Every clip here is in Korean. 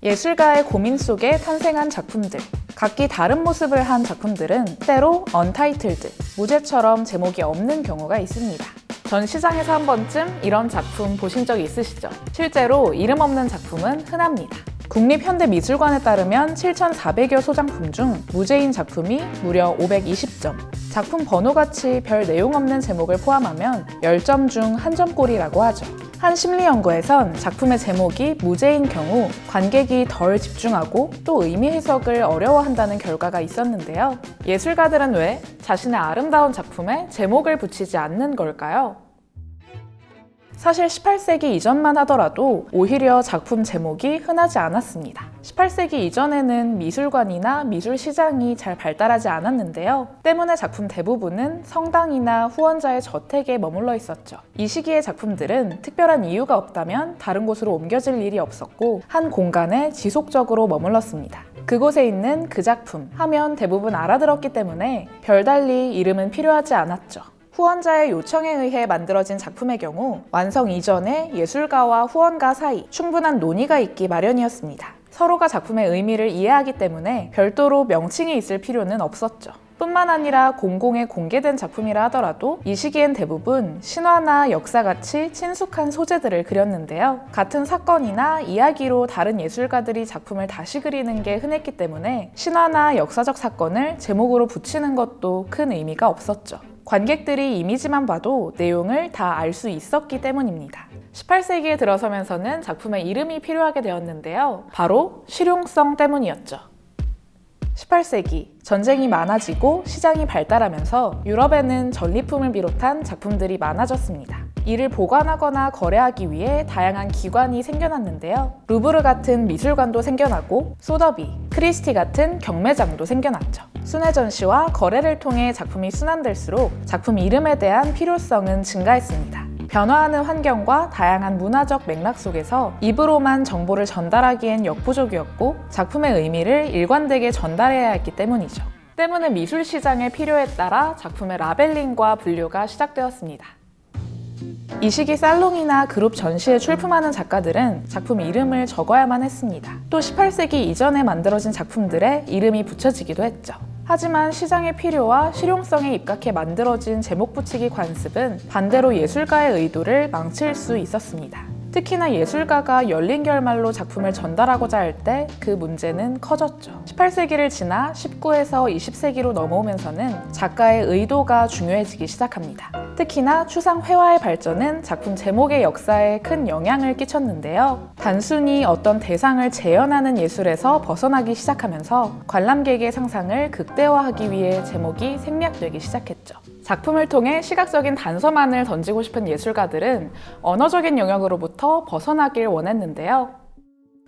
예술가의 고민 속에 탄생한 작품들. 각기 다른 모습을 한 작품들은 때로 언타이틀드, 무제처럼 제목이 없는 경우가 있습니다. 전 시장에서 한 번쯤 이런 작품 보신 적 있으시죠? 실제로 이름 없는 작품은 흔합니다. 국립현대미술관에 따르면 7,400여 소장품 중 무제인 작품이 무려 520점. 작품 번호같이 별 내용 없는 제목을 포함하면 10점 중 1점꼴이라고 하죠. 한 심리연구에선 작품의 제목이 무제인 경우 관객이 덜 집중하고 또 의미 해석을 어려워한다는 결과가 있었는데요. 예술가들은 왜 자신의 아름다운 작품에 제목을 붙이지 않는 걸까요? 사실 18세기 이전만 하더라도 오히려 작품 제목이 흔하지 않았습니다. 18세기 이전에는 미술관이나 미술시장이 잘 발달하지 않았는데요. 때문에 작품 대부분은 성당이나 후원자의 저택에 머물러 있었죠. 이 시기의 작품들은 특별한 이유가 없다면 다른 곳으로 옮겨질 일이 없었고 한 공간에 지속적으로 머물렀습니다. 그곳에 있는 그 작품 하면 대부분 알아들었기 때문에 별달리 이름은 필요하지 않았죠. 후원자의 요청에 의해 만들어진 작품의 경우 완성 이전에 예술가와 후원가 사이 충분한 논의가 있기 마련이었습니다. 서로가 작품의 의미를 이해하기 때문에 별도로 명칭이 있을 필요는 없었죠. 뿐만 아니라 공공에 공개된 작품이라 하더라도 이 시기엔 대부분 신화나 역사같이 친숙한 소재들을 그렸는데요. 같은 사건이나 이야기로 다른 예술가들이 작품을 다시 그리는 게 흔했기 때문에 신화나 역사적 사건을 제목으로 붙이는 것도 큰 의미가 없었죠. 관객들이 이미지만 봐도 내용을 다 알 수 있었기 때문입니다. 18세기에 들어서면서는 작품의 이름이 필요하게 되었는데요. 바로 실용성 때문이었죠. 18세기, 전쟁이 많아지고 시장이 발달하면서 유럽에는 전리품을 비롯한 작품들이 많아졌습니다. 이를 보관하거나 거래하기 위해 다양한 기관이 생겨났는데요. 루브르 같은 미술관도 생겨나고 소더비, 크리스티 같은 경매장도 생겨났죠. 순회 전시와 거래를 통해 작품이 순환될수록 작품 이름에 대한 필요성은 증가했습니다. 변화하는 환경과 다양한 문화적 맥락 속에서 입으로만 정보를 전달하기엔 역부족이었고 작품의 의미를 일관되게 전달해야 했기 때문이죠. 때문에 미술 시장의 필요에 따라 작품의 라벨링과 분류가 시작되었습니다. 이 시기 살롱이나 그룹 전시에 출품하는 작가들은 작품 이름을 적어야만 했습니다. 또 18세기 이전에 만들어진 작품들에 이름이 붙여지기도 했죠. 하지만 시장의 필요와 실용성에 입각해 만들어진 제목 붙이기 관습은 반대로 예술가의 의도를 망칠 수 있었습니다. 특히나 예술가가 열린 결말로 작품을 전달하고자 할 때 그 문제는 커졌죠. 18세기를 지나 19에서 20세기로 넘어오면서는 작가의 의도가 중요해지기 시작합니다. 특히나 추상회화의 발전은 작품 제목의 역사에 큰 영향을 끼쳤는데요. 단순히 어떤 대상을 재현하는 예술에서 벗어나기 시작하면서 관람객의 상상을 극대화하기 위해 제목이 생략되기 시작했죠. 작품을 통해 시각적인 단서만을 던지고 싶은 예술가들은 언어적인 영역으로부터 벗어나길 원했는데요.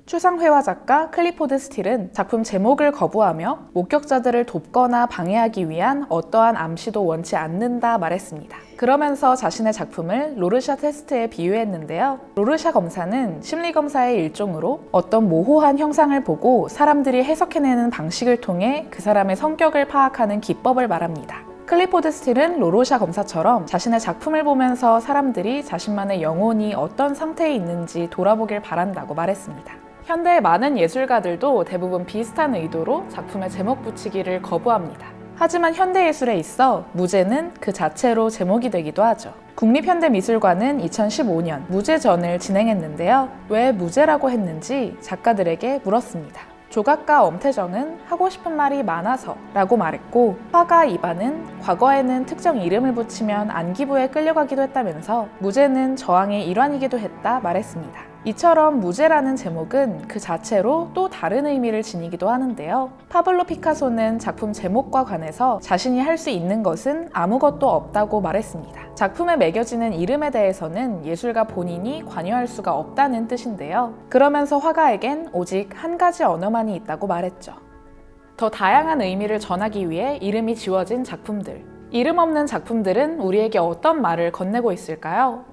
추상회화 작가 클리포드 스틸은 작품 제목을 거부하며 목격자들을 돕거나 방해하기 위한 어떠한 암시도 원치 않는다 말했습니다. 그러면서 자신의 작품을 로르샤 테스트에 비유했는데요. 로르샤 검사는 심리검사의 일종으로 어떤 모호한 형상을 보고 사람들이 해석해내는 방식을 통해 그 사람의 성격을 파악하는 기법을 말합니다. 클리포드 스틸은 로르샤 검사처럼 자신의 작품을 보면서 사람들이 자신만의 영혼이 어떤 상태에 있는지 돌아보길 바란다고 말했습니다. 현대의 많은 예술가들도 대부분 비슷한 의도로 작품의 제목 붙이기를 거부합니다. 하지만 현대예술에 있어 무제는 그 자체로 제목이 되기도 하죠. 국립현대미술관은 2015년 무제전을 진행했는데요. 왜 무제라고 했는지 작가들에게 물었습니다. 조각가 엄태정은 하고 싶은 말이 많아서 라고 말했고, 화가 이반은 과거에는 특정 이름을 붙이면 안기부에 끌려가기도 했다면서 무제는 저항의 일환이기도 했다 말했습니다. 이처럼 무제라는 제목은 그 자체로 또 다른 의미를 지니기도 하는데요. 파블로 피카소는 작품 제목과 관해서 자신이 할 수 있는 것은 아무것도 없다고 말했습니다. 작품에 매겨지는 이름에 대해서는 예술가 본인이 관여할 수가 없다는 뜻인데요. 그러면서 화가에겐 오직 한 가지 언어만이 있다고 말했죠. 더 다양한 의미를 전하기 위해 이름이 지워진 작품들. 이름 없는 작품들은 우리에게 어떤 말을 건네고 있을까요?